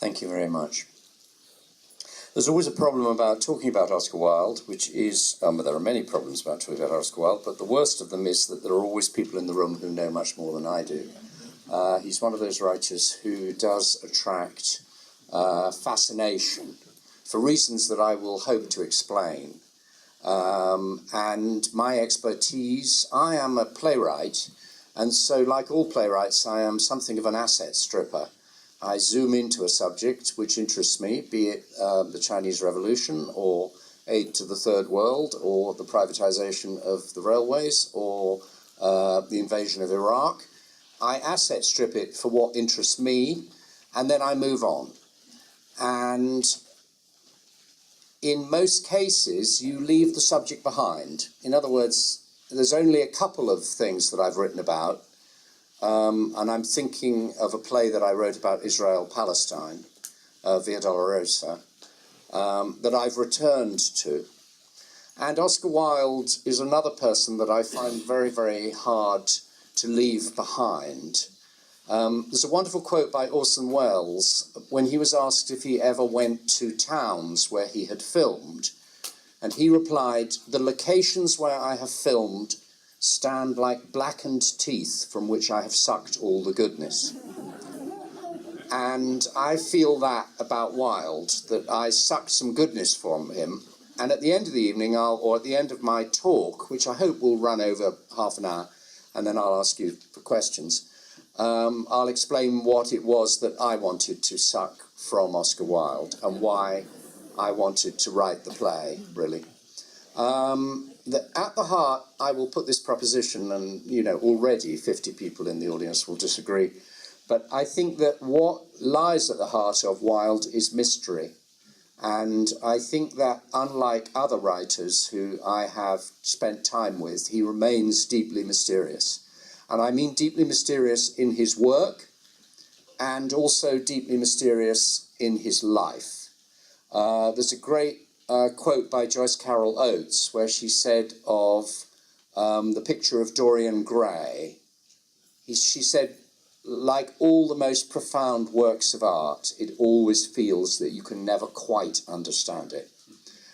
Thank you very much. There's always a problem about talking about Oscar Wilde, which is, there are many problems about talking about Oscar Wilde, but the worst of them is that there are always people in the room who know much more than I do. He's one of those writers who does attract fascination for reasons that I will hope to explain. And my expertise, I am a playwright, and so like all playwrights, I am something of an asset stripper. I zoom into a subject which interests me, be it the Chinese Revolution, or aid to the Third World, or the privatization of the railways, or the invasion of Iraq. I asset strip it for what interests me, and then I move on. And in most cases, you leave the subject behind. In other words, there's only a couple of things that I've written about, and I'm thinking of a play that I wrote about Israel-Palestine, Via Dolorosa, that I've returned to. And Oscar Wilde is another person that I find very, very hard to leave behind. There's a wonderful quote by Orson Welles when he was asked if he ever went to towns where he had filmed, and he replied, "The locations where I have filmed stand like blackened teeth from which I have sucked all the goodness." And I feel that about Wilde, that I sucked some goodness from him, and at the end of the evening, or at the end of my talk, which I hope will run over half an hour, and then I'll ask you for questions, I'll explain what it was that I wanted to suck from Oscar Wilde and why I wanted to write the play, really. At the heart, I will put this proposition, and already 50 people in the audience will disagree, but I think that what lies at the heart of Wilde is mystery. And I think that unlike other writers who I have spent time with, he remains deeply mysterious. And I mean deeply mysterious in his work and also deeply mysterious in his life. There's a great quote by Joyce Carol Oates where she said of the picture of Dorian Gray, she said, "Like all the most profound works of art, it always feels that you can never quite understand it."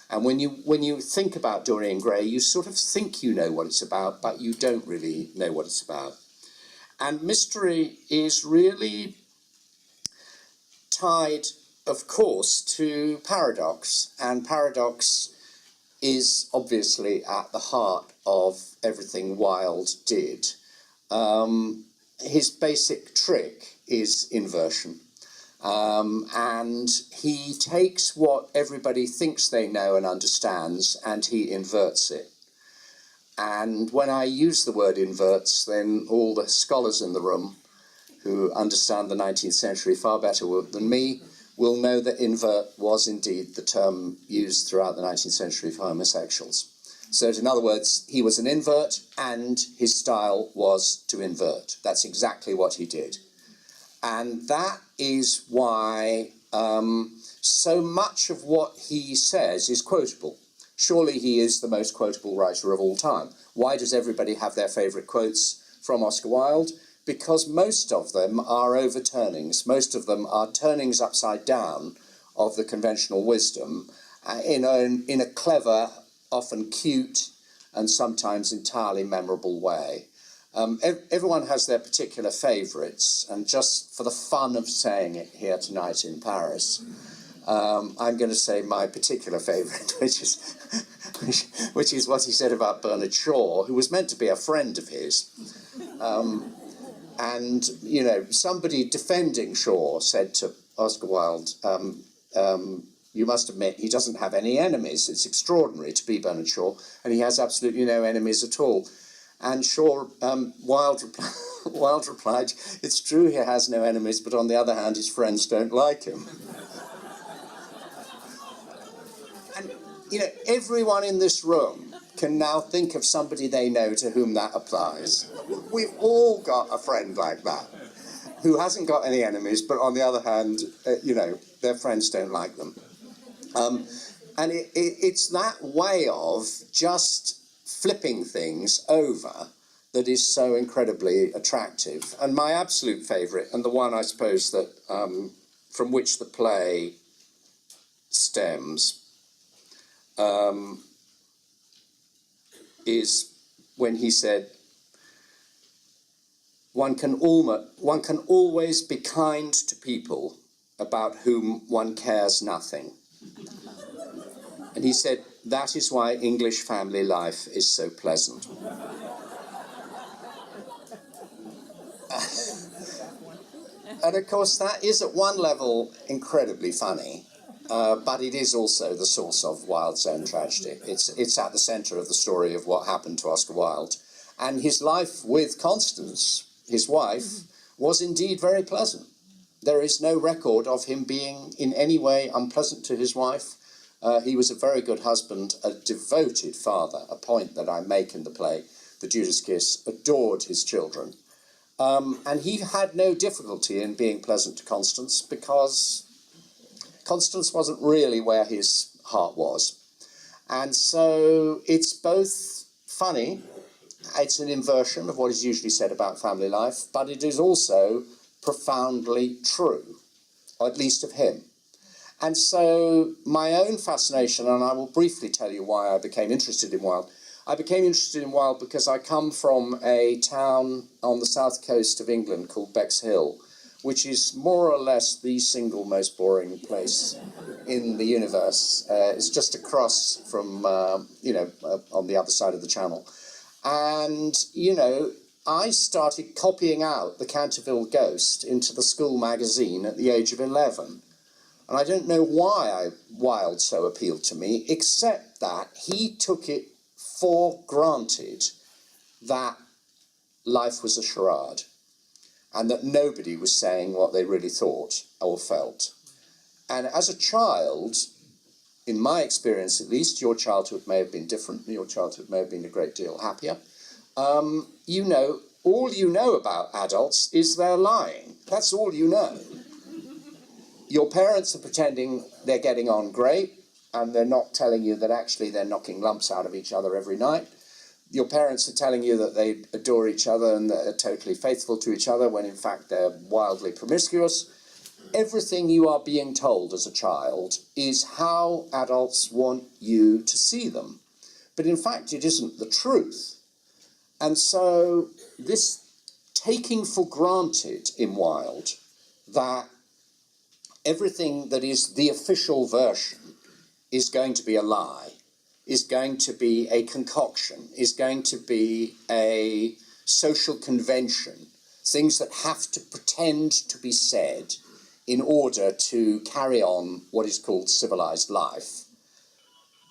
And when you think about Dorian Gray, you sort of think you know what it's about, but you don't really know what it's about. And mystery is really tied, of course, to paradox. And paradox is obviously at the heart of everything Wilde did. His basic trick is inversion. And he takes what everybody thinks they know and understands, and he inverts it. And when I use the word inverts, then all the scholars in the room who understand the 19th century far better than me will know that invert was indeed the term used throughout the 19th century for homosexuals. So in other words, he was an invert, and his style was to invert. That's exactly what he did. And that is why so much of what he says is quotable. Surely he is the most quotable writer of all time. Why does everybody have their favourite quotes from Oscar Wilde? Because most of them are overturnings. Most of them are turnings upside down of the conventional wisdom in a clever, often cute, and sometimes entirely memorable way. Everyone has their particular favourites, and just for the fun of saying it here tonight in Paris, I'm going to say my particular favourite, which is what he said about Bernard Shaw, who was meant to be a friend of his. And, somebody defending Shaw said to Oscar Wilde, you must admit he doesn't have any enemies. It's extraordinary to be Bernard Shaw, and he has absolutely no enemies at all. And Wilde replied, "It's true he has no enemies, but on the other hand, his friends don't like him." And, everyone in this room can now think of somebody they know to whom that applies. We've all got a friend like that, who hasn't got any enemies, but on the other hand, their friends don't like them. And it's that way of just flipping things over that is so incredibly attractive. And my absolute favourite, and the one I suppose that from which the play stems is when he said, one can always be kind to people about whom one cares nothing. And he said, that is why English family life is so pleasant. And of course, that is at one level incredibly funny, but it is also the source of Wilde's own tragedy. It's at the centre of the story of what happened to Oscar Wilde. And his life with Constance, his wife, was indeed very pleasant. There is no record of him being in any way unpleasant to his wife. He was a very good husband, a devoted father, a point that I make in the play, The Judas Kiss, adored his children. And he had no difficulty in being pleasant to Constance because Constance wasn't really where his heart was. And so it's both funny, it's an inversion of what is usually said about family life, but it is also profoundly true, or at least of him. And so my own fascination, and I will briefly tell you why I became interested in Wilde. I became interested in Wilde because I come from a town on the south coast of England called Bexhill, which is more or less the single most boring place in the universe. It's just across from, on the other side of the channel. And, I started copying out the Canterville Ghost into the school magazine at the age of 11. And I don't know why Wilde so appealed to me, except that he took it for granted that life was a charade and that nobody was saying what they really thought or felt. And as a child, in my experience at least, your childhood may have been different, your childhood may have been a great deal happier. All you know about adults is they're lying. That's all you know. Your parents are pretending they're getting on great, and they're not telling you that actually they're knocking lumps out of each other every night. Your parents are telling you that they adore each other and that they're totally faithful to each other, when in fact they're wildly promiscuous. Everything you are being told as a child is how adults want you to see them. But in fact, it isn't the truth. And so this taking for granted in Wilde that everything that is the official version is going to be a lie, is going to be a concoction, is going to be a social convention, things that have to pretend to be said in order to carry on what is called civilized life.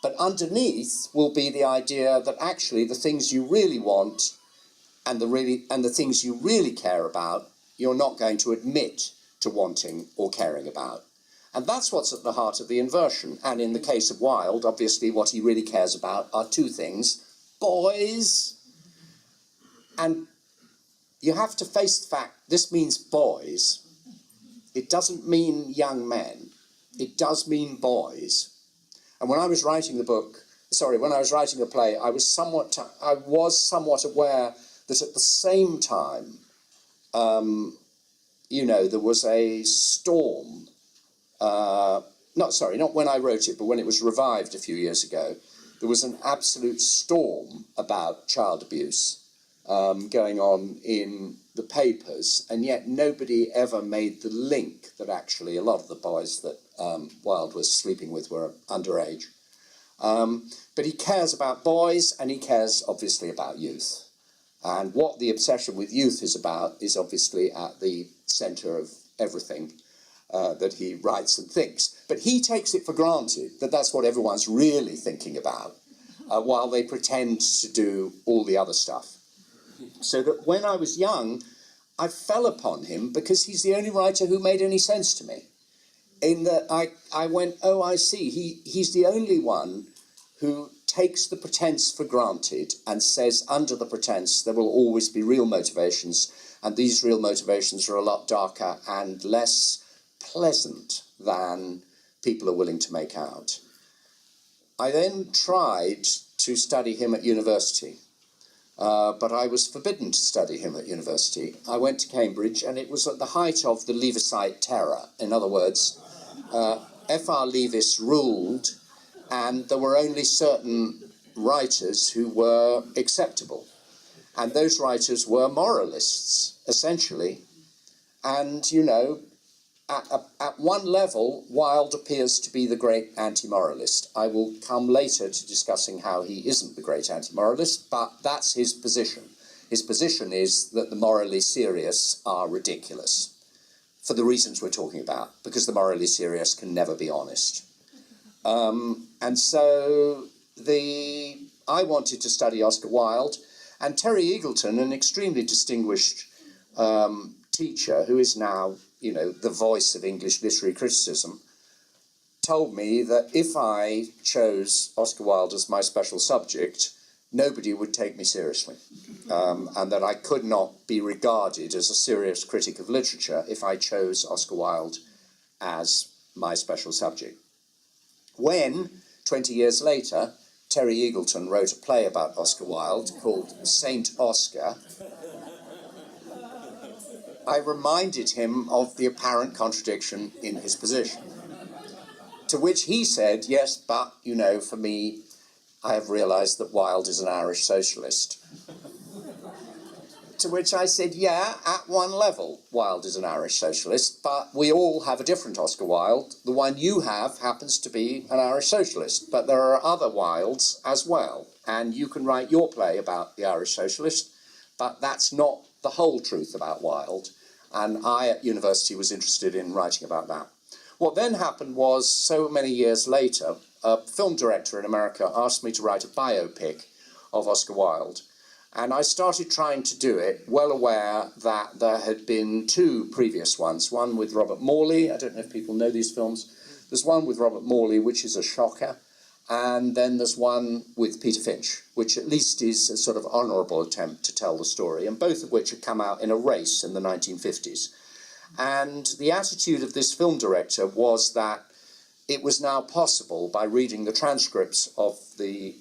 But underneath will be the idea that actually the things you really want and the things you really care about, you're not going to admit to wanting or caring about. And that's what's at the heart of the inversion. And in the case of Wilde, obviously what he really cares about are two things: boys. And you have to face the fact this means boys. It doesn't mean young men. It does mean boys. And when I was writing the play, I was somewhat aware that at the same time, there was a storm. Not when I wrote it, but when it was revived a few years ago, there was an absolute storm about child abuse going on in the papers, and yet nobody ever made the link that actually a lot of the boys that Wilde was sleeping with were underage. But he cares about boys, and he cares obviously about youth. And what the obsession with youth is about is obviously at the centre of everything that he writes and thinks. But he takes it for granted that that's what everyone's really thinking about, while they pretend to do all the other stuff. So that when I was young, I fell upon him because he's the only writer who made any sense to me. In that I went, oh, I see, he's the only one who takes the pretense for granted and says under the pretense there will always be real motivations, and these real motivations are a lot darker and less pleasant than people are willing to make out. I then tried to study him at university, but I was forbidden to study him at university. I went to Cambridge, and it was at the height of the Leavisite terror. In other words, F.R. Leavis ruled, and there were only certain writers who were acceptable. And those writers were moralists, essentially. And, you know, at one level, Wilde appears to be the great anti-moralist. I will come later to discussing how he isn't the great anti-moralist, but that's his position. His position is that the morally serious are ridiculous, for the reasons we're talking about, because the morally serious can never be honest. And so I wanted to study Oscar Wilde, and Terry Eagleton, an extremely distinguished teacher who is now, you know, the voice of English literary criticism, told me that if I chose Oscar Wilde as my special subject, nobody would take me seriously, and that I could not be regarded as a serious critic of literature if I chose Oscar Wilde as my special subject. When, 20 years later, Terry Eagleton wrote a play about Oscar Wilde called Saint Oscar, I reminded him of the apparent contradiction in his position. To which he said, yes, but, you know, for me, I have realised that Wilde is an Irish socialist. To which I said, yeah, at one level, Wilde is an Irish socialist, but we all have a different Oscar Wilde. The one you have happens to be an Irish socialist, but there are other Wildes as well, and you can write your play about the Irish socialist, but that's not the whole truth about Wilde, and I at university was interested in writing about that. What then happened was, so many years later, a film director in America asked me to write a biopic of Oscar Wilde. And I started trying to do it, well aware that there had been two previous ones, one with Robert Morley. I don't know if people know these films. There's one with Robert Morley, which is a shocker. And then there's one with Peter Finch, which at least is a sort of honourable attempt to tell the story, and both of which had come out in a race in the 1950s. And the attitude of this film director was that it was now possible, by reading the transcripts of the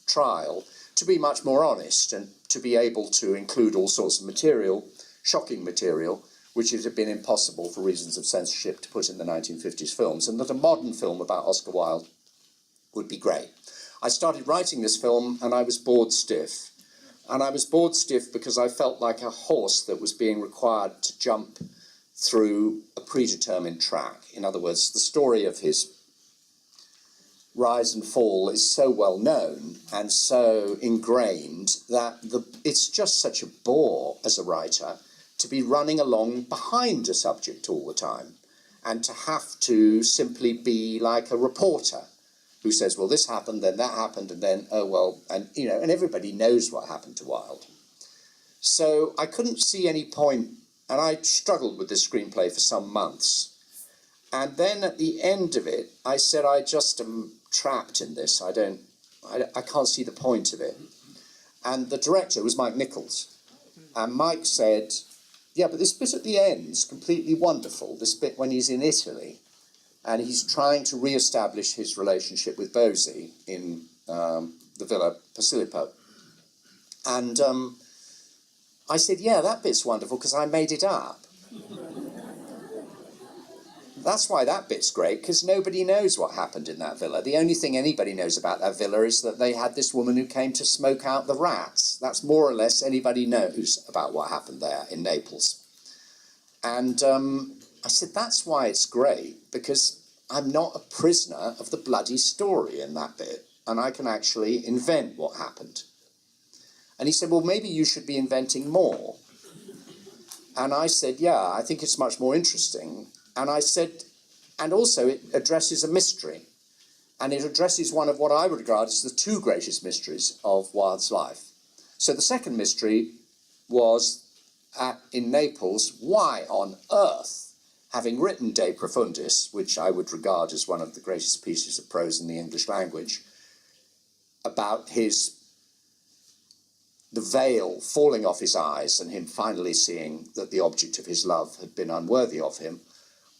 trial, to be much more honest and to be able to include all sorts of material, shocking material, which it had been impossible for reasons of censorship to put in the 1950s films, and that a modern film about Oscar Wilde would be great. I started writing this film and I was bored stiff. And I was bored stiff because I felt like a horse that was being required to jump through a predetermined track. In other words, the story of his rise and fall is so well known and so ingrained that it's just such a bore as a writer to be running along behind a subject all the time and to have to simply be like a reporter who says, well, this happened, then that happened, and then, oh, well, and, you know, and everybody knows what happened to Wilde. So I couldn't see any point, and I struggled with this screenplay for some months. And then at the end of it, I said, I just am trapped in this. I can't see the point of it. And the director was Mike Nichols. And Mike said, yeah, but this bit at the end is completely wonderful, this bit when he's in Italy, and he's trying to re-establish his relationship with Bosie in the Villa Posillipo. And I said, yeah, that bit's wonderful because I made it up. That's why that bit's great, because nobody knows what happened in that villa. The only thing anybody knows about that villa is that they had this woman who came to smoke out the rats. That's more or less anybody knows about what happened there in Naples. And I said, that's why it's great, because I'm not a prisoner of the bloody story in that bit, and I can actually invent what happened. And he said, well, maybe you should be inventing more. And I said, yeah, I think it's much more interesting. And I said, and also it addresses a mystery. And it addresses one of what I would regard as the two greatest mysteries of Wilde's life. So the second mystery was, in Naples, why on earth, having written De Profundis, which I would regard as one of the greatest pieces of prose in the English language, about the veil falling off his eyes and him finally seeing that the object of his love had been unworthy of him,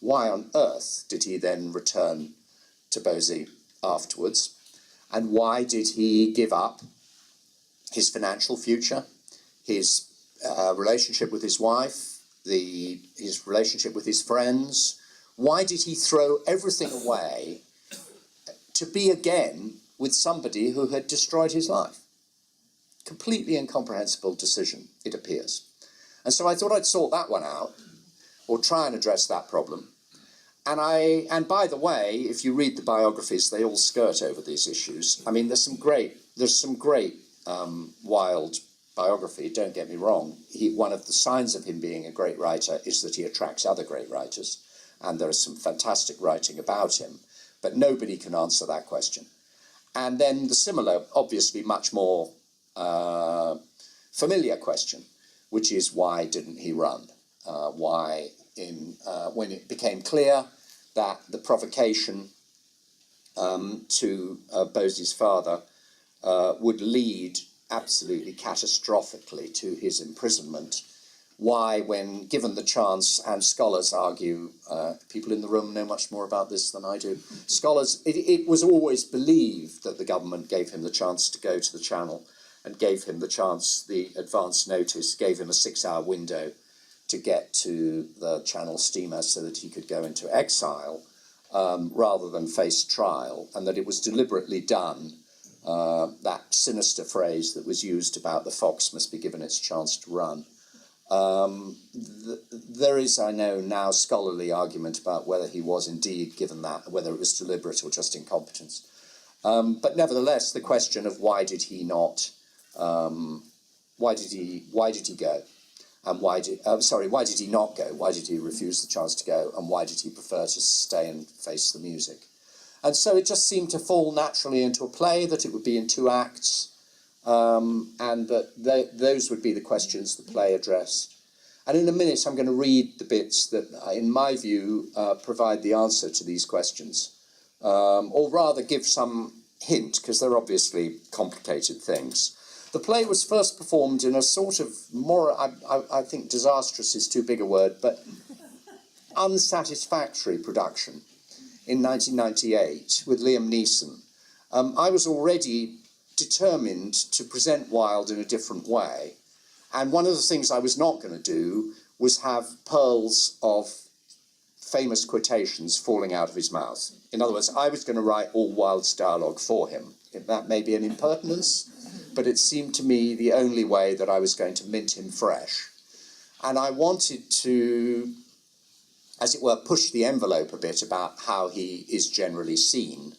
why on earth did he then return to Bosie afterwards? And why did he give up his financial future, his relationship with his wife, his relationship with his friends. Why did he throw everything away to be again with somebody who had destroyed his life? Completely incomprehensible decision, it appears. And so I thought I'd sort that one out, or try and address that problem. And by the way, if you read the biographies, they all skirt over these issues. I mean, there's some great Wilde biography, don't get me wrong. One of the signs of him being a great writer is that he attracts other great writers, and there is some fantastic writing about him, but nobody can answer that question. And then the similar, obviously much more familiar question, which is why didn't he run? When it became clear that the provocation to Bosie's father would lead absolutely catastrophically to his imprisonment, why, when given the chance, and scholars argue, people in the room know much more about this than I do, scholars, it was always believed that the government gave him the chance to go to the Channel and gave him the chance, the advance notice, gave him a 6-hour window to get to the Channel steamer so that he could go into exile rather than face trial, and that it was deliberately done, that sinister phrase that was used about the fox must be given its chance to run. There is, I know now, scholarly argument about whether he was indeed given that, whether it was deliberate or just incompetence. But nevertheless, the question of why did he not, why did he go? And why did he not go? Why did he refuse the chance to go? And why did he prefer to stay and face the music? And so it just seemed to fall naturally into a play, that it would be in 2 acts, and that those would be the questions the play addressed. And in a minute, I'm going to read the bits that, in my view, provide the answer to these questions, or rather give some hint, because they're obviously complicated things. The play was first performed in a sort of more, I think disastrous is too big a word, but unsatisfactory production in 1998 with Liam Neeson. I was already determined to present Wilde in a different way, and one of the things I was not going to do was have pearls of famous quotations falling out of his mouth. In other words, I was going to write all Wilde's dialogue for him. That may be an impertinence, but it seemed to me the only way that I was going to mint him fresh. And I wanted to, as it were, push the envelope a bit about how he is generally seen,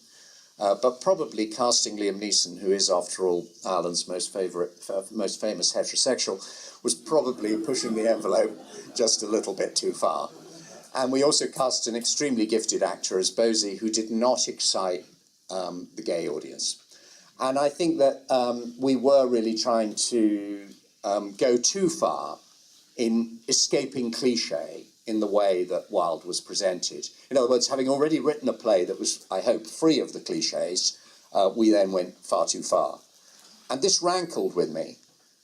but probably casting Liam Neeson, who is, after all, Alan's most famous heterosexual, was probably pushing the envelope just a little bit too far. And we also cast an extremely gifted actor as Bosie, who did not excite the gay audience. And I think that we were really trying to go too far in escaping cliche in the way that Wilde was presented. In other words, having already written a play that was, I hope, free of the cliches, we then went far too far. And this rankled with me.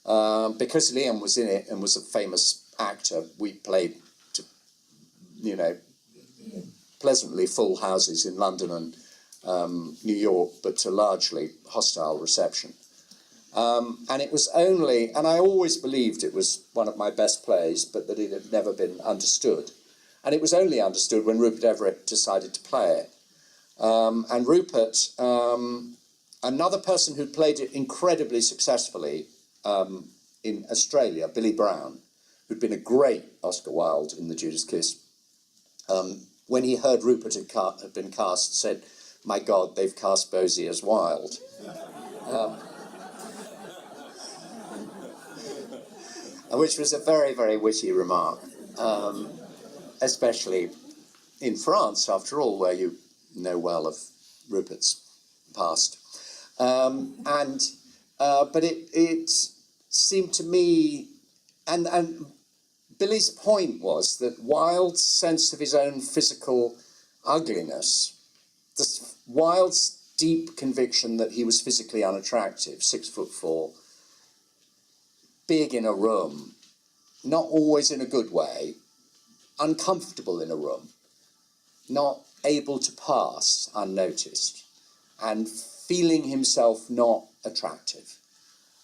Because Liam was in it and was a famous actor, we played to, pleasantly full houses in London and New York, but to largely hostile reception. And it was only, and I always believed it was one of my best plays, but that it had never been understood. And it was only understood when Rupert Everett decided to play it. And Rupert, another person who played it incredibly successfully in Australia, Billy Brown, who'd been a great Oscar Wilde in the Judas Kiss, when he heard Rupert had been cast, said, "My God, they've cast Bosie as Wilde." Which was a very, very witty remark, especially in France, after all, where you know well of Rupert's past. But it seemed to me, and Billy's point was that Wilde's sense of his own physical ugliness, Wilde's deep conviction that he was physically unattractive, 6'4", big in a room, not always in a good way, uncomfortable in a room, not able to pass unnoticed, and feeling himself not attractive.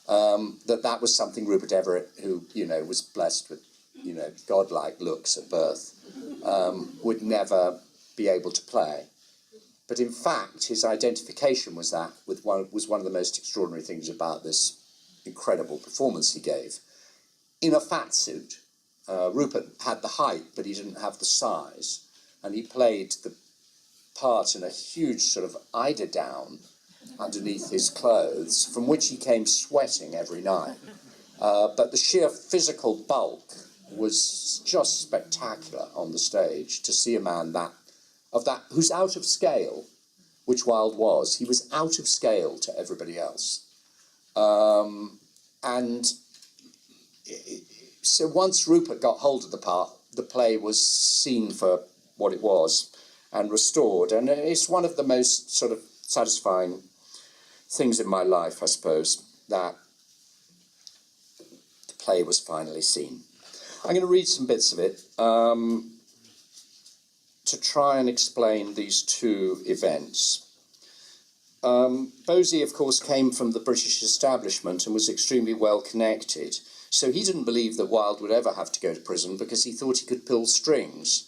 that was something Rupert Everett, who, was blessed with, godlike looks at birth, would never be able to play. But in fact, his identification was one of the most extraordinary things about this incredible performance he gave. In a fat suit, Rupert had the height, but he didn't have the size, and he played the part in a huge sort of eiderdown underneath his clothes, from which he came sweating every night. But the sheer physical bulk was just spectacular on the stage. To see a man who's out of scale, which Wilde was. He was out of scale to everybody else. So once Rupert got hold of the part, the play was seen for what it was and restored. And it's one of the most sort of satisfying things in my life, I suppose, that the play was finally seen. I'm going to read some bits of it to try and explain these two events. Bosie, of course, came from the British establishment and was extremely well connected. So he didn't believe that Wilde would ever have to go to prison because he thought he could pull strings.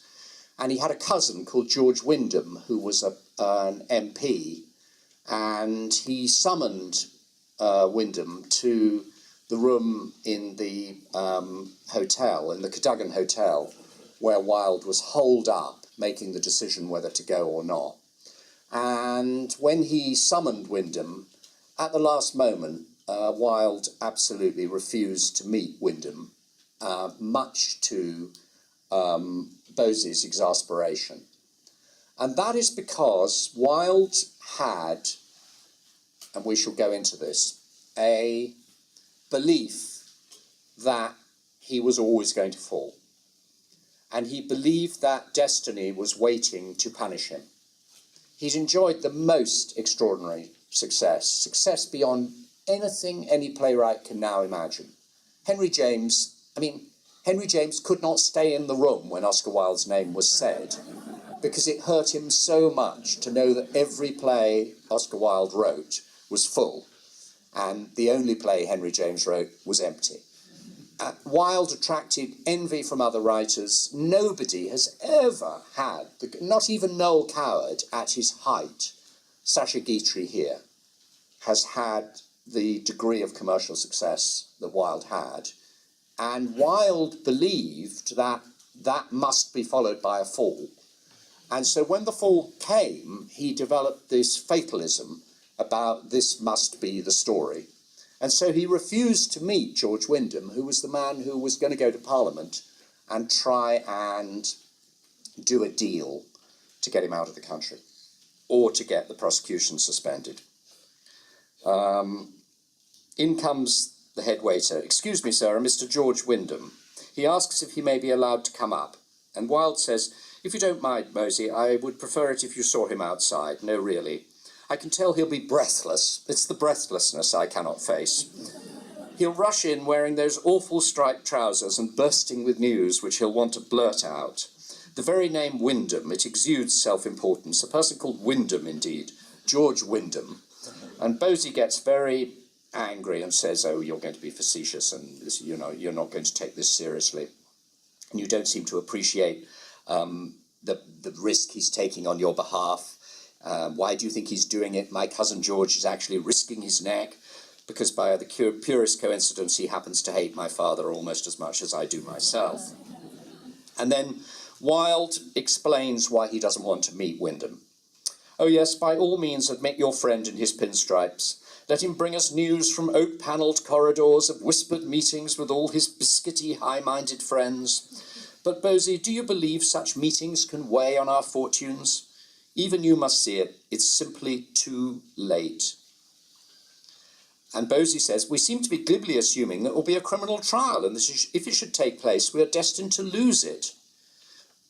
And he had a cousin called George Wyndham, who was an MP, and he summoned Wyndham to the room in the hotel, in the Cadogan Hotel, where Wilde was holed up, making the decision whether to go or not. And when he summoned Wyndham, at the last moment, Wilde absolutely refused to meet Wyndham, much to Bosie's exasperation. And that is because Wilde had, and we shall go into this, a belief that he was always going to fall. And he believed that destiny was waiting to punish him. He'd enjoyed the most extraordinary success beyond anything any playwright can now imagine. Henry James could not stay in the room when Oscar Wilde's name was said, because it hurt him so much to know that every play Oscar Wilde wrote was full, and the only play Henry James wrote was empty. Wilde attracted envy from other writers. Nobody has ever had, not even Noel Coward at his height, Sacha Guitry here, has had the degree of commercial success that Wilde had. And Wilde believed that that must be followed by a fall. And so when the fall came, he developed this fatalism about this must be the story. And so he refused to meet George Wyndham, who was the man who was going to go to Parliament and try and do a deal to get him out of the country or to get the prosecution suspended. In comes the head waiter. "Excuse me, sir, Mr. George Wyndham." He asks if he may be allowed to come up. And Wilde says, "If you don't mind, Bosie, I would prefer it if you saw him outside." "No, really. I can tell he'll be breathless. It's the breathlessness I cannot face. He'll rush in wearing those awful striped trousers and bursting with news which he'll want to blurt out. The very name Wyndham, it exudes self-importance. A person called Wyndham, indeed. George Wyndham." And Bosie gets very angry and says, "Oh, you're going to be facetious and this, you're not going to take this seriously. And you don't seem to appreciate the risk he's taking on your behalf. Why do you think he's doing it? My cousin George is actually risking his neck because by the purest coincidence he happens to hate my father almost as much as I do myself." And then Wilde explains why he doesn't want to meet Wyndham. "Oh yes, by all means admit your friend in his pinstripes. Let him bring us news from oak-panelled corridors of whispered meetings with all his biscuity, high-minded friends. But, Bosie, do you believe such meetings can weigh on our fortunes? Even you must see it. It's simply too late." And Bosie says, "We seem to be glibly assuming that it will be a criminal trial, and that if it should take place, we are destined to lose it."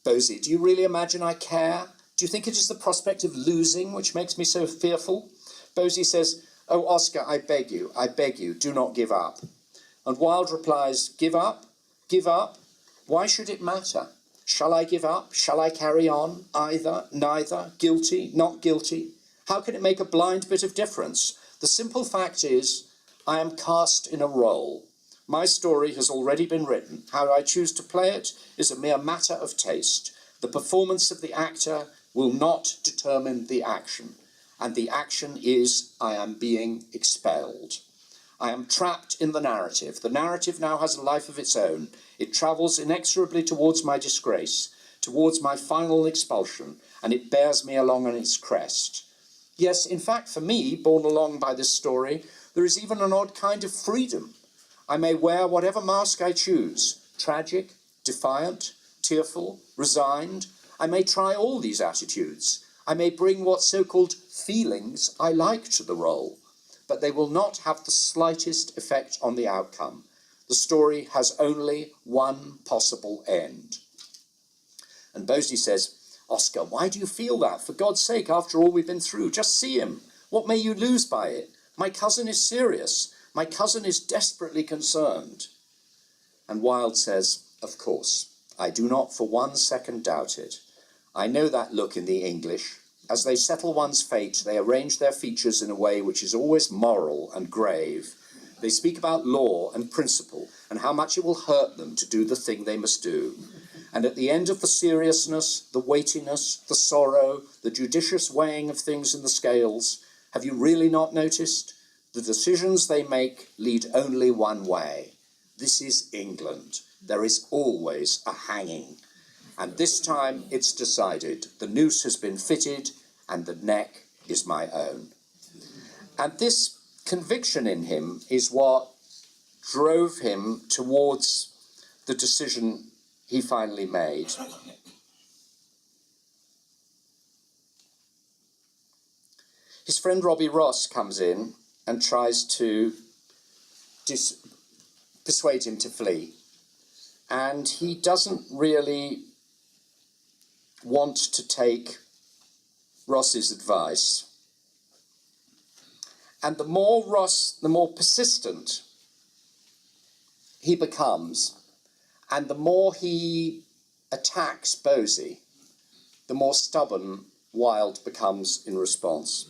Bosie, "Do you really imagine I care? Do you think it is the prospect of losing which makes me so fearful?" Bosie says, "Oh, Oscar, I beg you, do not give up." And Wilde replies, "Give up? Give up? Why should it matter? Shall I give up? Shall I carry on? Either, neither, guilty, not guilty? How can it make a blind bit of difference? The simple fact is, I am cast in a role. My story has already been written. How I choose to play it is a mere matter of taste. The performance of the actor will not determine the action, and the action is I am being expelled. I am trapped in the narrative. The narrative now has a life of its own. It travels inexorably towards my disgrace, towards my final expulsion, and it bears me along on its crest. Yes, in fact, for me, borne along by this story, there is even an odd kind of freedom. I may wear whatever mask I choose, tragic, defiant, tearful, resigned. I may try all these attitudes. I may bring what so-called feelings I like to the role, but they will not have the slightest effect on the outcome. The story has only one possible end. And Bosie says, Oscar, why do you feel that? For God's sake, after all we've been through, just see him. What may you lose by it? My cousin is serious. My cousin is desperately concerned. And Wilde says, of course, I do not for 1 second doubt it. I know that look in the English. As they settle one's fate, they arrange their features in a way which is always moral and grave. They speak about law and principle and how much it will hurt them to do the thing they must do. And at the end of the seriousness, the weightiness, the sorrow, the judicious weighing of things in the scales, have you really not noticed? The decisions they make lead only one way. This is England. There is always a hanging. And this time it's decided. The noose has been fitted and the neck is my own. And this conviction in him is what drove him towards the decision he finally made. His friend Robbie Ross comes in and tries to persuade him to flee. And he doesn't really want to take Ross's advice. And the more persistent he becomes, and the more he attacks Bosie, the more stubborn Wilde becomes in response.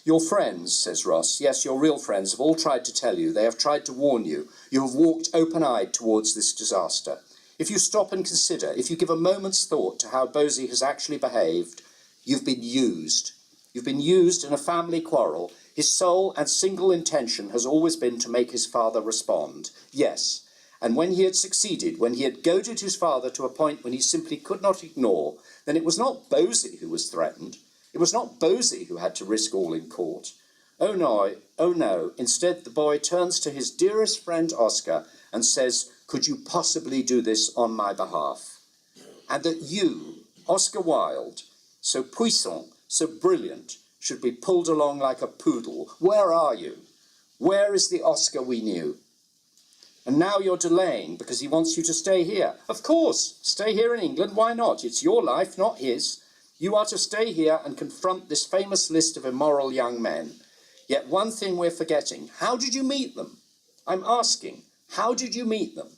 Your friends, says Ross, yes, your real friends, have all tried to tell you. They have tried to warn you. You have walked open-eyed towards this disaster. If you stop and consider, if you give a moment's thought to how Bosie has actually behaved, you've been used. You've been used in a family quarrel. His sole and single intention has always been to make his father respond. Yes, and when he had succeeded, when he had goaded his father to a point when he simply could not ignore, then it was not Bosie who was threatened. It was not Bosie who had to risk all in court. Oh no. Instead, the boy turns to his dearest friend Oscar and says, could you possibly do this on my behalf? And that you, Oscar Wilde, so puissant, so brilliant, should be pulled along like a poodle. Where are you? Where is the Oscar we knew? And now you're delaying because he wants you to stay here. Of course, stay here in England. Why not? It's your life, not his. You are to stay here and confront this famous list of immoral young men. Yet one thing we're forgetting. How did you meet them? I'm asking, how did you meet them?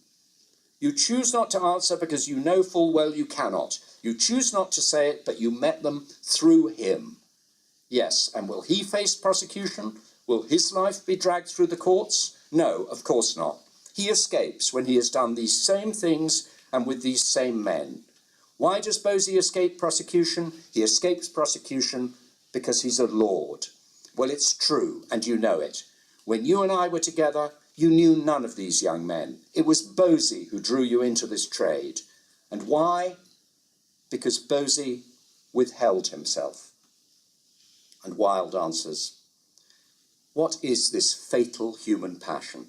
You choose not to answer because you know full well you cannot. You choose not to say it, but you met them through him. Yes, and will he face prosecution? Will his life be dragged through the courts? No, of course not. He escapes when he has done these same things and with these same men. Why does Bosie escape prosecution? He escapes prosecution because he's a lord. Well, it's true, and you know it. When you and I were together, you knew none of these young men. It was Bosie who drew you into this trade. And why? Because Bosie withheld himself. And Wilde answers, what is this fatal human passion?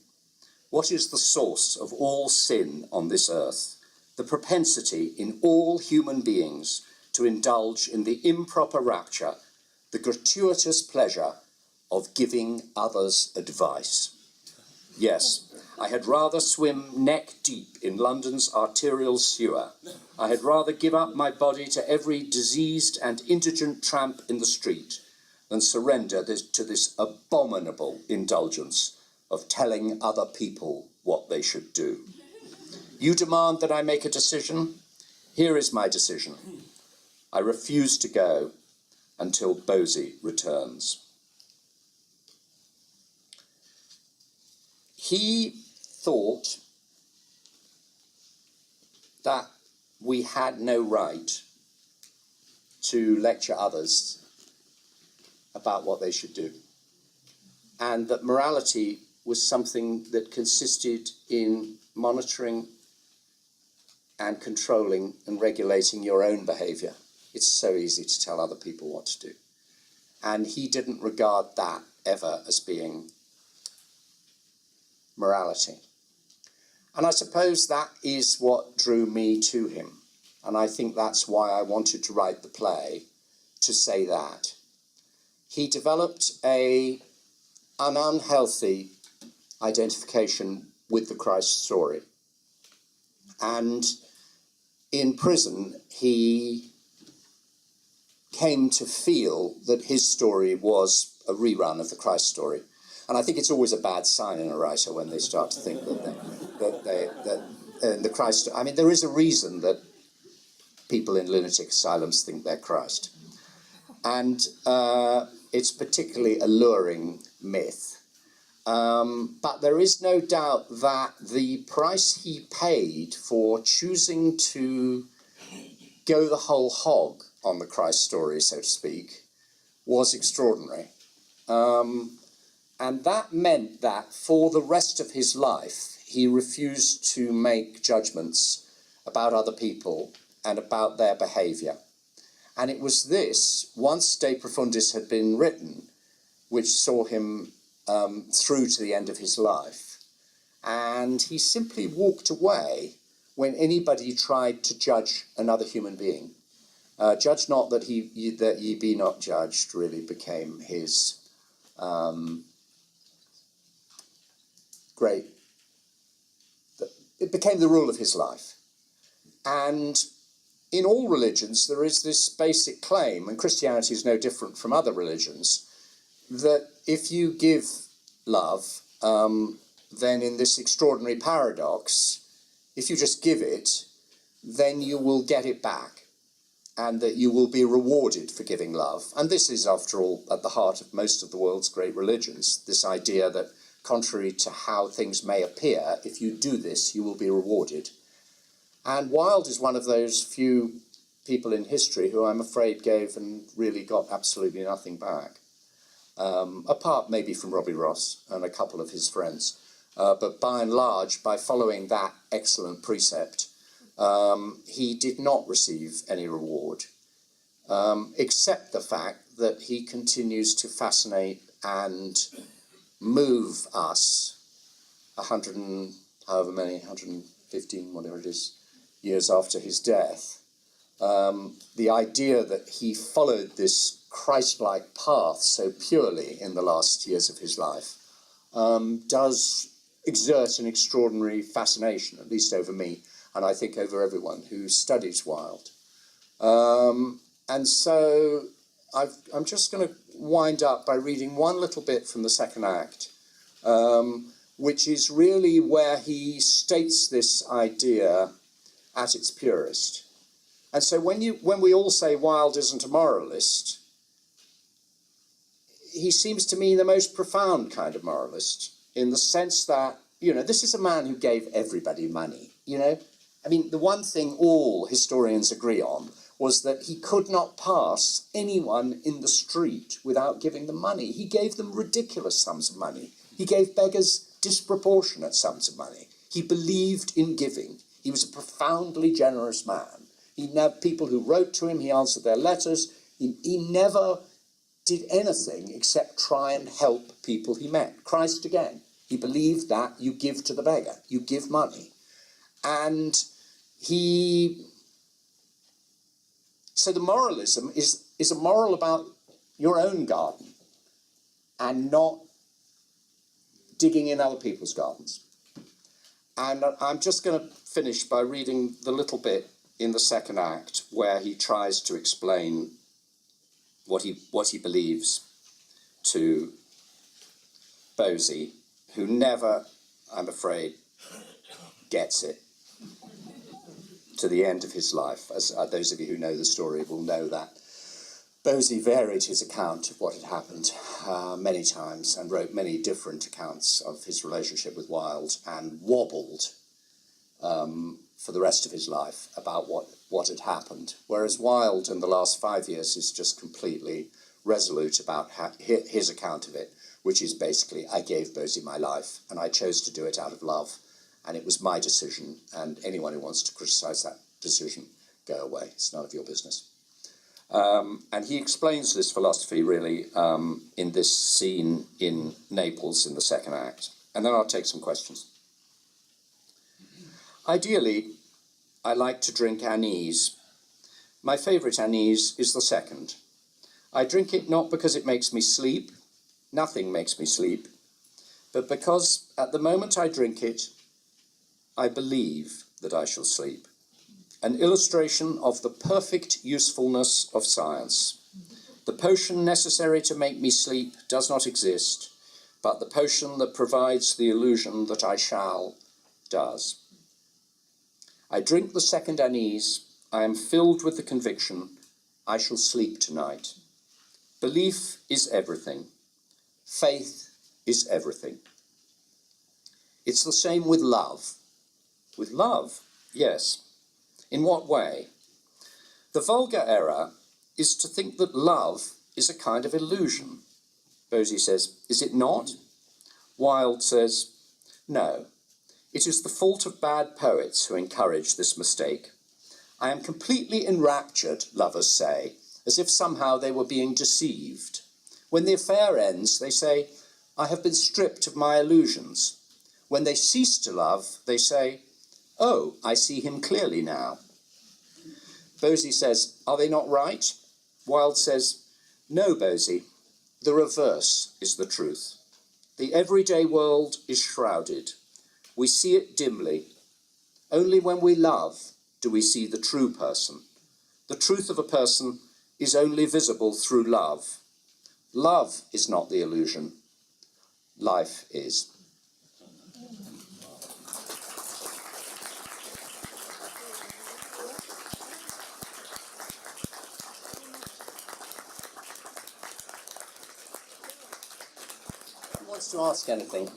What is the source of all sin on this earth? The propensity in all human beings to indulge in the improper rapture, the gratuitous pleasure of giving others advice. Yes, I had rather swim neck deep in London's arterial sewer. I had rather give up my body to every diseased and indigent tramp in the street than surrender to this abominable indulgence of telling other people what they should do. You demand that I make a decision? Here is my decision. I refuse to go until Bosie returns. He thought that we had no right to lecture others about what they should do, and that morality was something that consisted in monitoring and controlling and regulating your own behavior. It's so easy to tell other people what to do. And he didn't regard that ever as being morality. And I suppose that is what drew me to him. And I think that's why I wanted to write the play, to say that. He developed an unhealthy identification with the Christ story. And in prison, he came to feel that his story was a rerun of the Christ story. And I think it's always a bad sign in a writer when they start to think that the Christ... I mean, there is a reason that people in lunatic asylums think they're Christ. And it's particularly alluring myth. But there is no doubt that the price he paid for choosing to go the whole hog on the Christ story, so to speak, was extraordinary. And that meant that for the rest of his life, he refused to make judgments about other people and about their behavior. And it was this, once De Profundis had been written, which saw him through to the end of his life. And he simply walked away when anybody tried to judge another human being. Judge not that ye be not judged really became his it became the rule of his life. And in all religions, there is this basic claim, and Christianity is no different from other religions, that if you give love, then in this extraordinary paradox, if you just give it, then you will get it back, and that you will be rewarded for giving love. And this is, after all, at the heart of most of the world's great religions, this idea that, contrary to how things may appear, if you do this, you will be rewarded. And Wilde is one of those few people in history who I'm afraid gave and really got absolutely nothing back. Apart maybe from Robbie Ross and a couple of his friends. But by and large, by following that excellent precept, he did not receive any reward, except the fact that he continues to fascinate and move us 115, whatever it is, years after his death. The idea that he followed this Christ-like path so purely in the last years of his life does exert an extraordinary fascination, at least over me, and I think over everyone who studies Wilde. And so I'm just going to wind up by reading one little bit from the second act, which is really where he states this idea at its purest. And so when we all say Wilde isn't a moralist, he seems to me the most profound kind of moralist, in the sense that, you know, this is a man who gave everybody money, you know? I mean, the one thing all historians agree on was that he could not pass anyone in the street without giving them money. He gave them ridiculous sums of money. He gave beggars disproportionate sums of money. He believed in giving. He was a profoundly generous man. He had people who wrote to him, he answered their letters. He never did anything except try and help people he met. Christ again. He believed that you give to the beggar, you give money. And so the moralism is a moral about your own garden and not digging in other people's gardens. And I'm just going to finish by reading the little bit in the second act where he tries to explain what he believes to Bosie, who never, I'm afraid, gets it to the end of his life, as those of you who know the story will know that. Bosie varied his account of what had happened many times and wrote many different accounts of his relationship with Wilde and wobbled for the rest of his life about what had happened. Whereas Wilde in the last 5 years is just completely resolute about his account of it, which is basically, I gave Bosie my life and I chose to do it out of love. And it was my decision, and anyone who wants to criticize that decision, go away. It's none of your business. And he explains this philosophy really in this scene in Naples in the second act. And then I'll take some questions. Ideally, I like to drink anise. My favourite anise is the second. I drink it not because it makes me sleep, nothing makes me sleep, but because at the moment I drink it, I believe that I shall sleep. An illustration of the perfect usefulness of science. The potion necessary to make me sleep does not exist, but the potion that provides the illusion that I shall does. I drink the second anise. I am filled with the conviction I shall sleep tonight. Belief is everything. Faith is everything. It's the same with love. With love, yes. In what way? The vulgar error is to think that love is a kind of illusion. Bosie says, is it not? Wilde says, no. It is the fault of bad poets who encourage this mistake. I am completely enraptured, lovers say, as if somehow they were being deceived. When the affair ends, they say, I have been stripped of my illusions. When they cease to love, they say, oh, I see him clearly now. Bosie says, are they not right? Wilde says, no, Bosie, the reverse is the truth. The everyday world is shrouded. We see it dimly. Only when we love do we see the true person. The truth of a person is only visible through love. Love is not the illusion. Life is. Who wants to ask anything?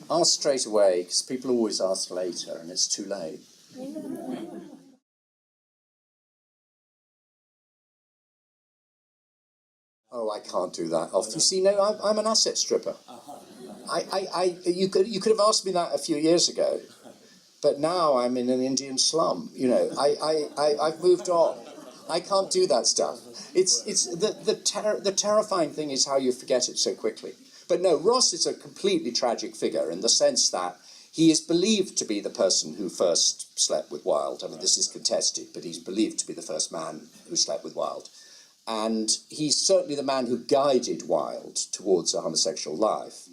Ask straight away, because people always ask later and it's too late. Oh, I can't do that. You see, no, I'm an asset stripper. You could have asked me that a few years ago, but now I'm in an Indian slum. You know, I've moved on. I can't do that stuff. It's the terrifying thing is how you forget it so quickly. But no, Ross is a completely tragic figure in the sense that he is believed to be the person who first slept with Wilde. I mean, this is contested, but he's believed to be the first man who slept with Wilde. And he's certainly the man who guided Wilde towards a homosexual life.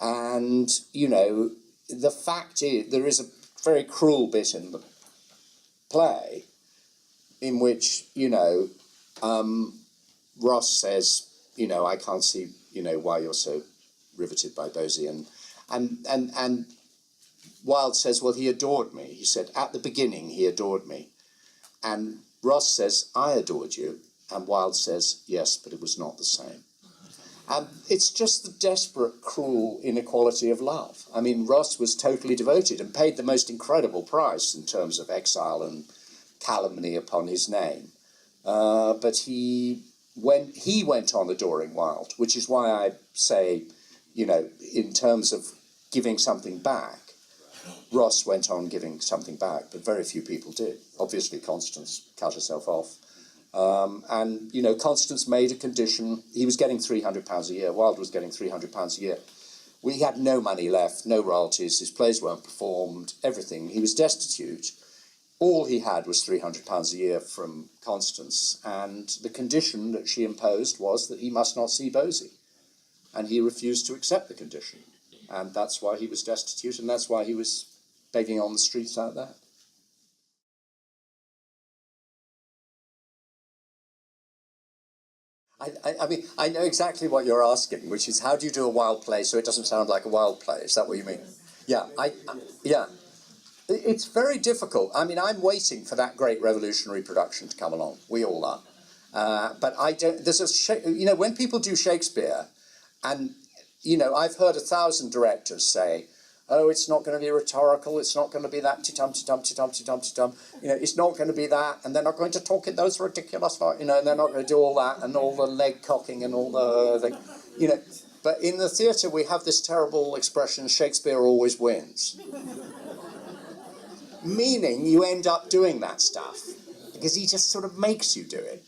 And, you know, the fact is, there is a very cruel bit in the play in which, you know, Ross says, you know, I can't see, you know, why you're so riveted by Bosie. And Wilde says, well, he adored me. He said, at the beginning, he adored me. And Ross says, I adored you. And Wilde says, yes, but it was not the same. And it's just the desperate, cruel inequality of love. I mean, Ross was totally devoted and paid the most incredible price in terms of exile and calumny upon his name. But he went on adoring Wilde, which is why I say, you know, in terms of giving something back, Ross went on giving something back, but very few people did. Obviously, Constance cut herself off. And, you know, Constance made a condition. He was getting £300 a year. Wilde was getting £300 a year. We had no money left, no royalties. His plays weren't performed, everything. He was destitute. All he had was £300 a year from Constance. And the condition that she imposed was that he must not see Bosie. And he refused to accept the condition. And that's why he was destitute, and that's why he was begging on the streets out there. I mean, I know exactly what you're asking, which is how do you do a Wilde play so it doesn't sound like a Wilde play? Is that what you mean? Yeah, yeah. It's very difficult. I mean, I'm waiting for that great revolutionary production to come along. We all are. But I don't, when people do Shakespeare, and, I've heard 1,000 directors say, oh, it's not going to be rhetorical, it's not going to be that ti-tum-ti-tum-ti-tum-ti-tum-ti-tum, it's not going to be that, and they're not going to talk in those ridiculous, and they're not going to do all that, and all the leg cocking and all the But in the theatre, we have this terrible expression, Shakespeare always wins. Meaning you end up doing that stuff, because he just sort of makes you do it.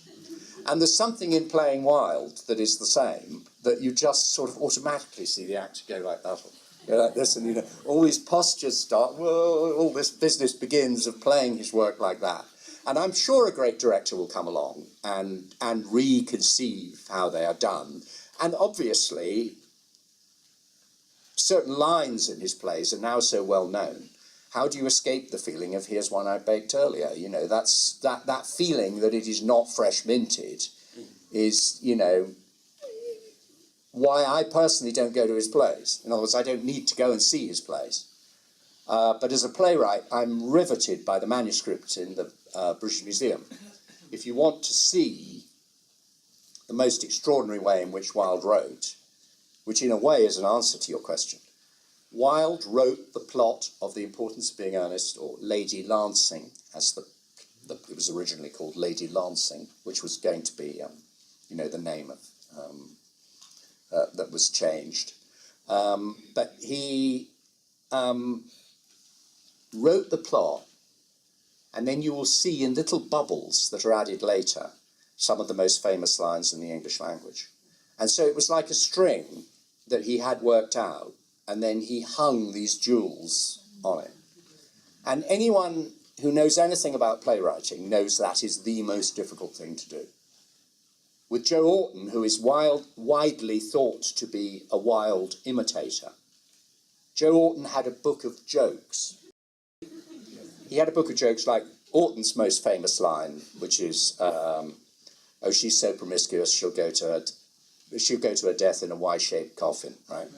And there's something in playing Wilde that is the same, that you just sort of automatically see the actor go like that, go like this, and all these postures start, whoa, all this business begins of playing his work like that. And I'm sure a great director will come along and reconceive how they are done. And obviously, certain lines in his plays are now so well known. How do you escape the feeling of "here's one I baked earlier"? That's that feeling that it is not fresh minted is, why I personally don't go to his plays. In other words, I don't need to go and see his plays. But as a playwright, I'm riveted by the manuscript in the British Museum. If you want to see the most extraordinary way in which Wilde wrote, which in a way is an answer to your question, Wilde wrote the plot of The Importance of Being Earnest, or Lady Lancing, as it was originally called Lady Lancing, which was going to be, the name of that was changed. But he wrote the plot, and then you will see in little bubbles that are added later some of the most famous lines in the English language. And so it was like a string that he had worked out, and then he hung these jewels on it. And anyone who knows anything about playwriting knows that is the most difficult thing to do. With Joe Orton, who is widely thought to be a Wilde imitator, Joe Orton had a book of jokes. He had a book of jokes like Orton's most famous line, which is, oh, she's so promiscuous, she'll go to her death in a Y-shaped coffin, right?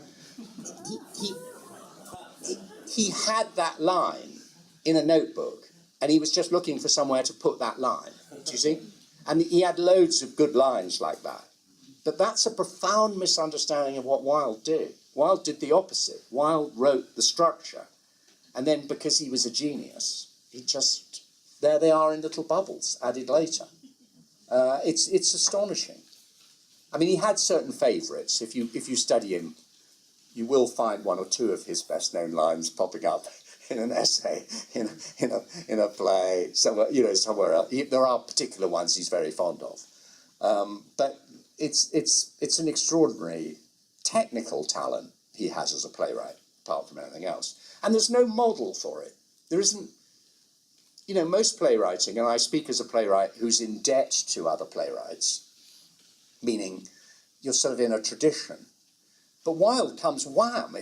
He had that line in a notebook, and he was just looking for somewhere to put that line, do you see? And he had loads of good lines like that. But that's a profound misunderstanding of what Wilde did. Wilde did the opposite. Wilde wrote the structure, and then because he was a genius, there they are in little bubbles, added later. It's astonishing. I mean, he had certain favourites. If you study him, you will find one or two of his best-known lines popping up in an essay, in a play, somewhere else. There are particular ones he's very fond of, but it's an extraordinary technical talent he has as a playwright, apart from anything else. And there's no model for it. There isn't. Most playwriting, and I speak as a playwright who's in debt to other playwrights, meaning you're sort of in a tradition. But Wilde comes, wham,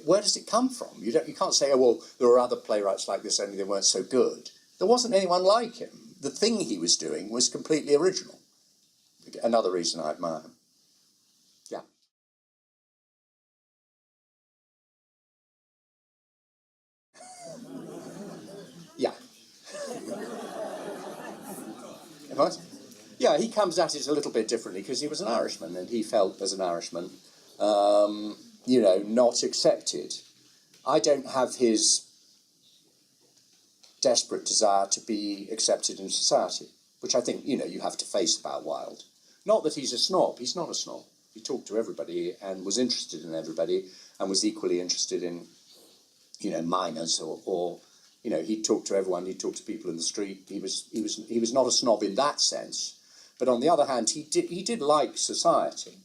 where does it come from? You can't say, oh, well, there were other playwrights like this, only they weren't so good. There wasn't anyone like him. The thing he was doing was completely original. Another reason I admire him. Yeah. Yeah. Right? Yeah, he comes at it a little bit differently because he was an Irishman, and he felt as an Irishman, not accepted. I don't have his desperate desire to be accepted in society, which I think, you have to face about Wilde. Not that he's a snob, he's not a snob. He talked to everybody and was interested in everybody and was equally interested in, minors or he'd talk to everyone, he'd talk to people in the street. He was not a snob in that sense. But on the other hand, he did like society,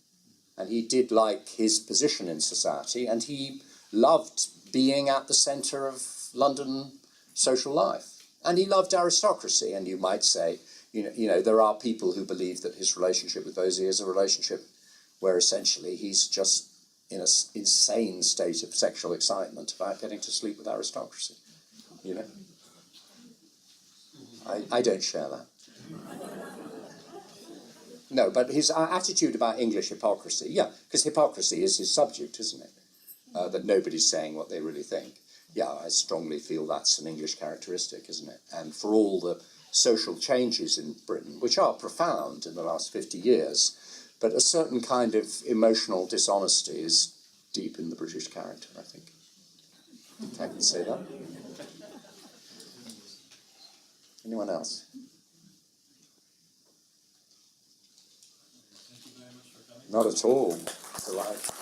and he did like his position in society, and he loved being at the centre of London social life. And he loved aristocracy, and you might say, there are people who believe that his relationship with Bosie is a relationship where essentially he's just in an insane state of sexual excitement about getting to sleep with aristocracy. I don't share that. No, but his attitude about English hypocrisy, yeah, because hypocrisy is his subject, isn't it? That nobody's saying what they really think. Yeah, I strongly feel that's an English characteristic, isn't it? And for all the social changes in Britain, which are profound in the last 50 years, but a certain kind of emotional dishonesty is deep in the British character, I think. I can say that. Anyone else? Thank you very much for coming. Not at all. Delight.